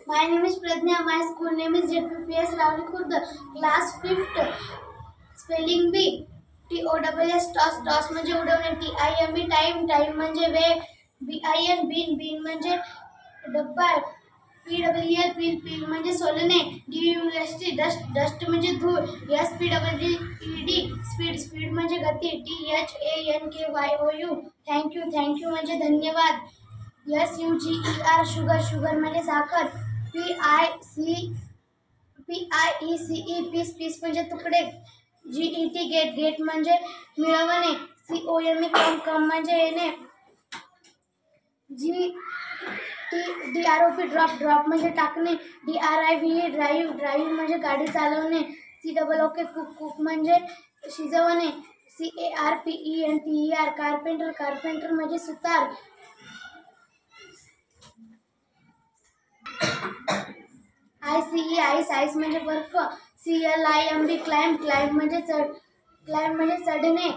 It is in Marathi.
My name is Pradnya. My school name is JPPS Ravli Khurd. Class 5th. Spelling B. TOSS toss toss म्हणजे उडवणे. TIME time time म्हणजे वेळ. BIN bin bin म्हणजे डब्बा. PWL peel peel म्हणजे सोलणे. DUST dust dust म्हणजे धूळ. SPEED speed speed म्हणजे गती. THANKYOU thank you म्हणजे धन्यवाद. SUGER sugar sugar म्हणजे साखर. PIECE पीस पीस म्हणजे तुकडे. GET गेट गेट म्हणजे मिळवणे. COME कम कम म्हणजे येणे. DROP ड्रॉप ड्रॉप म्हणजे टाकणे. DRIVE ड्राईव्ह ड्राईव्ह म्हणजे गाडी चालवणे. COOK कुक कुक म्हणजे शिजवणे. CARPENTER कारपेंटर कारपेंटर म्हणजे सुतार. ICE आईस आईस म्हणजे बर्फ. CLIMB क्लाइंब क्लाइंब म्हणजे चढणे.